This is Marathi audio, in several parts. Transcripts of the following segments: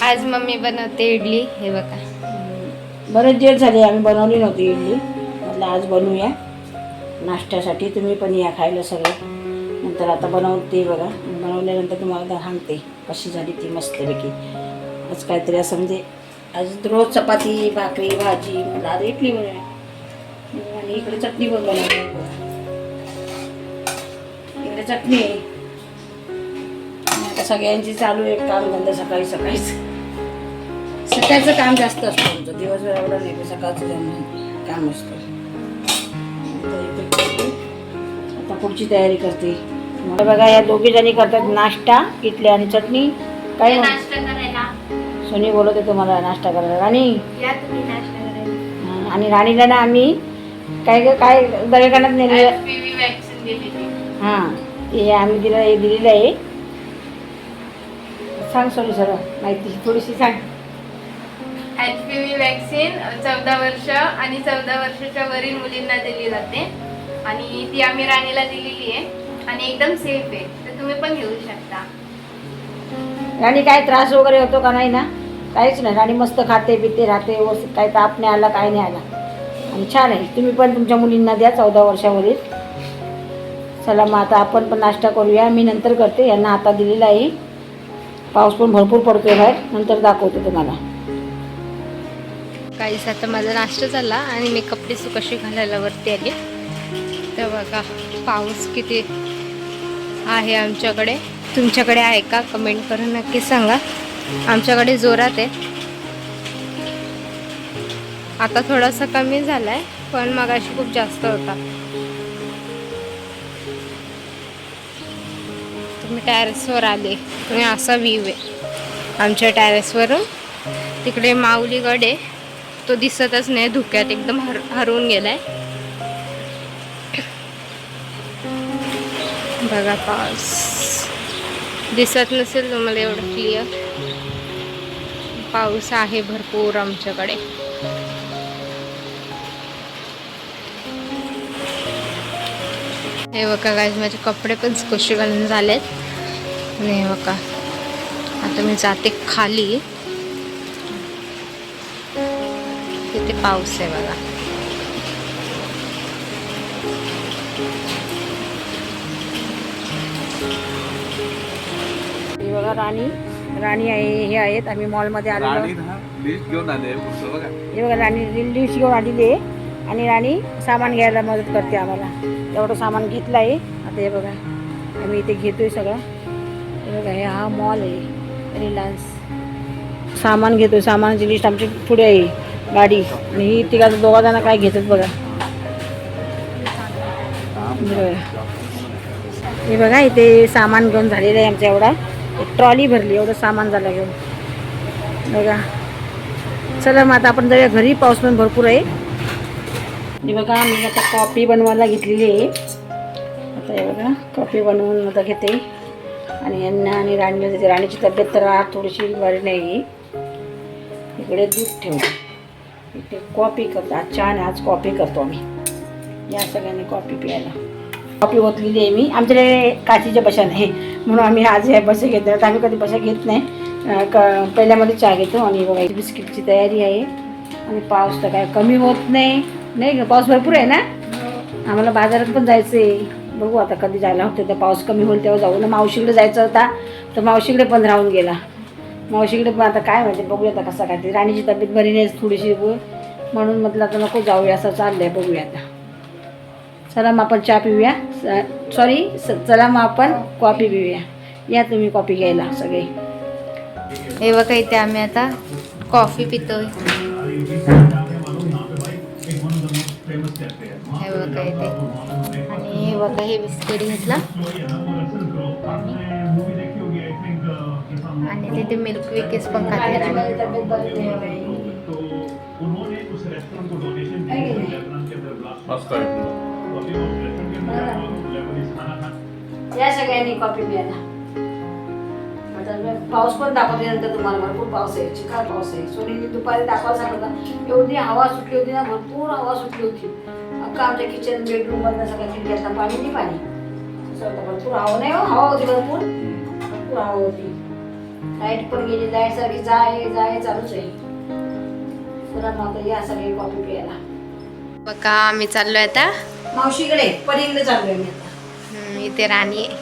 आज मम्मी बनवते इडली. हे बघा, बरेच दिवस झाले आम्ही बनवली नव्हती इडली. म्हटलं आज बनवूया नाश्त्यासाठी. तुम्ही पण या खायला सगळे. नंतर आता बनवते बघा. बनवल्यानंतर तुम्हाला सांगते कशी झाली ती मस्तपैकी. आज काहीतरी असं म्हणजे आज रोज चपाती भाकरी भाजी, म्हटलं आज इडली बनवूया. आणि इकडे चटणी पण बनवली. इकडे चटणी आहे. आता सगळ्यांची चालू आहे कामधंदा. सकाळीच सकाळचं काम जास्त असतं आमचं. दिवसभर एवढं नाही, सकाळचं काम असतं. आता पुढची तयारी करते. मला बघा या दोघी जणी करतात नाश्ता, इडली आणि चटणी. काय नाश्ता करायला सोनी बोलवते तुम्हाला नाश्ता करायला. राणी या तुम्ही नाश्ता करायला. आणि राणीला ना आम्ही काय दवाखान्यात नेले. HPV वॅक्सिन दिलेली. हां, हे आम्ही दिलेलं आहे. सांग सोनी सर माहिती थोडीशी सांग. HPV वॅक्सिन 14 वर्ष आणि 14 वर्षाच्या वरील मुलींना दिली जाते आणि ती आम्ही राणीला दिलेली आहे आणि एकदम सेफ आहे, तर तुम्ही पण घेऊ शकता. राणी काय त्रास वगैरे होतो का नाही ना? काहीच नाही. राणी मस्त खाते पिते राहते व्यवस्थित. काही ताप नाही आला, काय नाही आला आणि छान आहे. तुम्ही पण तुमच्या मुलींना द्या 14 वर्षावरील. चला मग आता आपण पण नाश्ता करूया. मी नंतर करते, यांना आता दिलेला आहे. पाऊस पण भरपूर पडतोय बाहेर, नंतर दाखवते तुम्हाला. काहीच आता माझा नाश्ता झाला आणि मी कपडे कशी घालायला वरती आले. तर बघा पाऊस किती आहे आमच्याकडे. तुमच्याकडे आहे का कमेंट करून नक्की सांगा. आमच्याकडे जोरात आहे. आता थोडासा कमी झालाय, पण मगाशी खूप जास्त होता. तुम्ही टेरेसवर आले तुम्ही असा व्ह्यू आहे आमच्या टेरेसवरून. तिकडे माऊली गड आहे, तो दिसतच नाही, धुक्यात एकदम हरवून गेलाय. बघा पाऊस दिसत नसेल तुम्हाला एवढं क्लिअर. पाऊस आहे भरपूर आमच्याकडे. हे बघा गाईज, माझे कपडे पण कसे घालून झालेत. आणि हे बघा आता मी जाते खाली. किती पाऊस आहे बघा. हे बघा राणी आहे. हे आहेत आम्ही मॉलमध्ये आलेलो. लिस्ट घेऊन आले. हे बघा राणी लिस्ट घेऊन आलेली आहे आणि राणी सामान घ्यायला मदत करते आम्हाला. एवढं सामान घेतलं आहे. आता हे बघा आम्ही इथे घेतोय सगळं. हे बघा हा मॉल आहे रिलायन्स. सामान घेतोय. सामानाची लिस्ट आमची पुढे आहे गाडी. आणि ही तिघा दोघा जण काय घेतात बघा. हे बघा इथे सामान घेऊन झालेलं आहे आमचं. एवढा एक ट्रॉली भरली, एवढं सामान झालं घेऊन बघा. चला मग आता आपण जाऊया घरी. पाऊस पण भरपूर आहे. हे बघा मी आता कॉफी बनवायला घेतलेली आहे. आता हे बघा कॉफी बनवून आता घेते आणि यांना आणि राणीला देते. राणीची तब्येत तर थोडीशी बरी नाही. इकडे दूध ठेवलं, इथे कॉफी करतो. आज चहा नाही, आज कॉफी करतो आम्ही. या सगळ्यांनी कॉफी प्यायला. कॉफी ओतलेली आहे मी. आमच्याकडे काचीच्या बशा नाही म्हणून आम्ही आज ह्या बशा घेतो. तर आम्ही कधी बशा घेत नाही. पहिल्यामध्ये चहा घेतो. आणि बघा बिस्किटची तयारी आहे. आणि पाऊस तर काय कमी होत नाही. नाही पाऊस भरपूर आहे ना. आम्हाला बाजारात पण जायचं आहे. बघू आता कधी जायला होतं. तर पाऊस कमी होईल तेव्हा जाऊ ना. मावशीकडे जायचं होता तर मावशीकडे पण राहून गेला. मावशीकडे पण आता काय माहिती, बघूया आता कसं काय. ते राणीची तब्येत बरी नाही थोडीशी, म्हणून म्हटलं आता नको जाऊया असं चाललंय. बघूया आता. चला मग आपण चहा पिऊया. चला मग आपण कॉफी पिऊया. या तुम्ही कॉफी घ्यायला सगळे. हे बघा इथे आम्ही आता कॉफी पितोय. हे बघा इथे. आणि हे बघा हे बिस्किट घेतला आणि तिथे मिल्क विकेस पण खाते. या सगळ्यांनी कॉफी प्यायला. पाऊस पण दाखवते नंतर तुम्हाला. भरपूर पाऊस आहे, चिखल पाऊस आहे. सोनीने दुपारी दाखवायला सांगितलं. एवढी हवा सुटली होती ना, भरपूर हवा सुटली होती. अख्खा आमच्या किचन बेडरूम मधनं सगळ्या खिडक्यातनं पाणी असं होतं. भरपूर हवा नाही हो, हवा होती भरपूर हवा होती. लाईट पण गेली, लाईट सारखी जाय चालूच आहे. चला मग आता या सगळे कॉफी प्यायला. बघा आम्ही चाललोय आता मावशीकडे परीकडे चाललोय मी आता. इथे राणी आहे,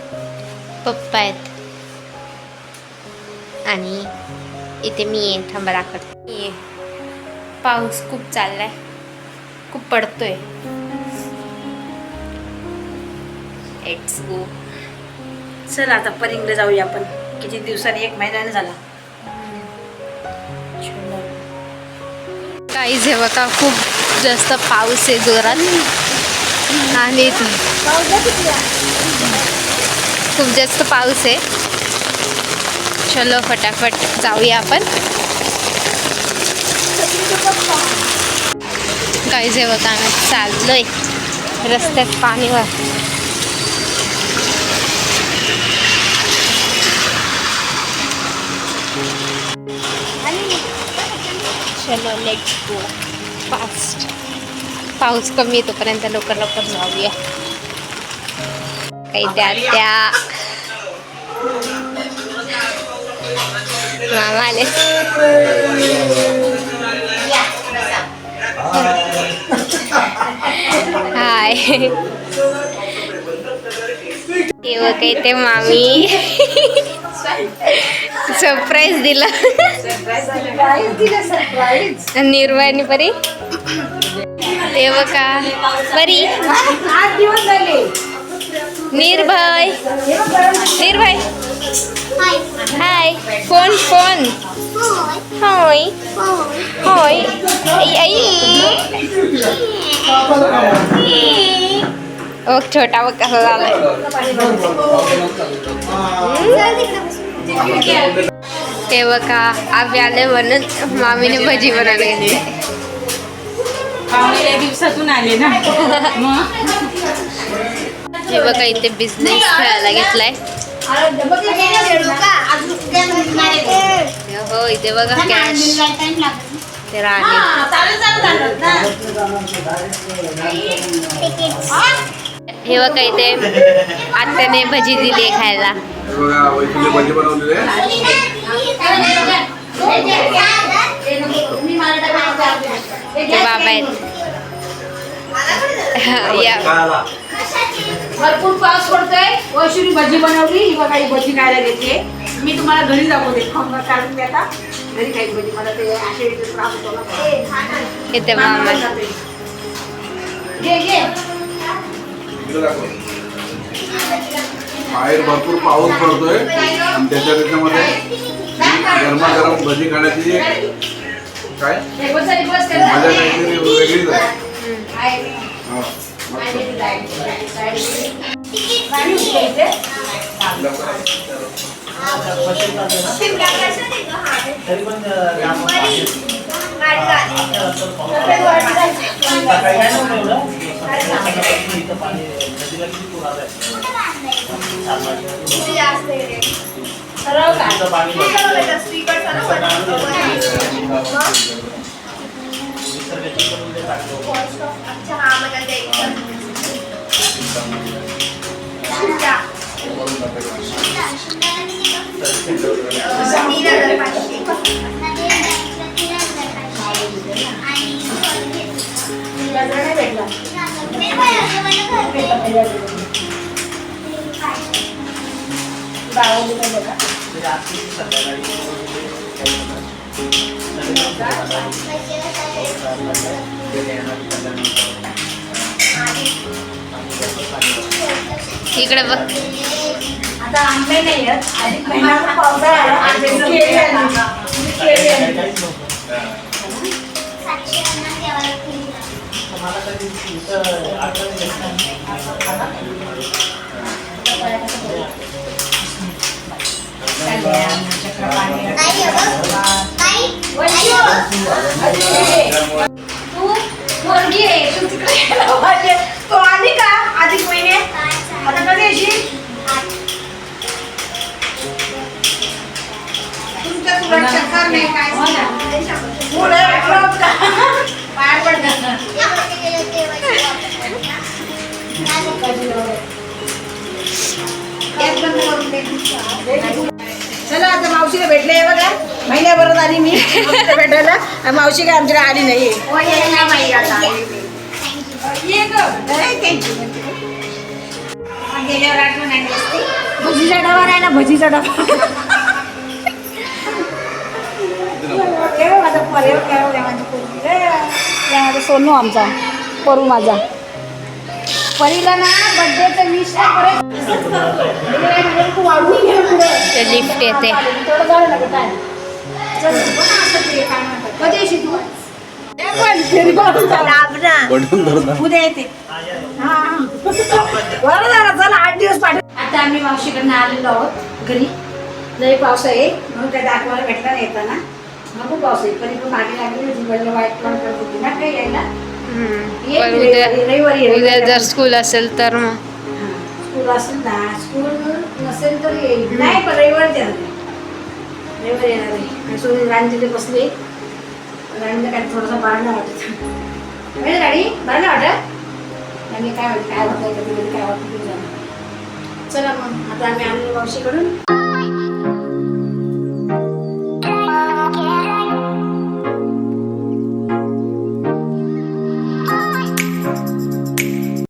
पप्पा आहेत आणि इथे मी आहे. थांबा दाखवते. पाऊस खूप चाललाय, खूप पडतोय. Let's go. चला आता परीकडे जाऊया आपण. किती दिवसांनी, 1 महिन्याने झाला. काही जेव्हा का खूप जास्त पाऊस आहे जोरात आणि खूप जास्त पाऊस आहे. चलो फटाफट जाऊया आपण. काही जेव्हा का चाललोय रस्त्यात पाणी वा. चलो लेट्स गो फास्ट. पाऊस कमी येतोपर्यंत लवकर लवकर जाऊया. काही त्या मामा आले. हाय. हे बघ ते मामी सरप्राईज दिला. निर्भय परी ते बघा परी. 8 दिवस झाले. निर्भय निर्भय हाय. फोन फोन होय होय. ओ छोटा बघ कसा झालाय. ते बघा आम्ही आले म्हणून मामीने भजी बनवली घेतली. दिवसातून आले ना. हे बघा इथे बिझनेस खेळायला घेतलाय. हो इथे बघा कॅश. ते राणी हे बघा इथे आत्याने भजी दिली खायला. ते बाबा आहेत. भरपूर पाऊस पडतोय. वैष्णवी भजी बनवली. ही बघा ही भजी खायला घेते. मी तुम्हाला घरी दाखवते. काढून आता घरी काही भजी. मला ते असे त्रास होतो ना. इथे मामा बाहेर भरपूर पाऊस पडतोय आणि त्याच्यामध्ये गरमागरम भजी खाण्याची काय मजा काहीतरी वेगळीच आहे. हा, इकडे बघ. आता आंबे नाही आहेत. अधिक महिन्याचा पावसाळा आला. आंब्याची केळी आली. तो आली का अधिक महिने. आता कधी येशील. तुमच्या तुला चक्कर नाही काय पुढे पाय पडतात. एक बंद करून दे. चला आता मावशीला भेटले बघा, महिन्याभरात आली मी मावशीला भेटायला आणि मावशी काय आमच्याकडे आली नाही. भजीचा डबा राहिला, भजीचा डबा. सोनू आमचा, परू माझा. परीला ना बर्थडेचं विश लिफ्ट येते. कधी येशील तू? बटन धरता. उद्या येते. हा बरं झालं, चला 8 दिवस पाठव. आता आम्ही मावशीकडनं आलेलो आहोत घरी. लई पाऊस आहे म्हणून काय दाखवायला भेटला नाही येताना. नको पाऊस आहे तरी पण मागे लागली होती, मला वाईट पण करत होती ना काही यायला. ये पण रविवारी उद्या जर स्कूल असेल तर मग स्कूल असेल ना, स्कूल नसेल तर येईल. नाही पण रविवारी येणार आहे, रविवारी येणार आहे. आणि सोनी रांजीला बसले, राणीला काय थोडंसं बरं नाही वाटत. म्हणजे गाडी बरं नाही वाटत आणि काय वाटतं काय होतं काय वाटतं. चला मग आता आम्ही आलो मावशीकडून.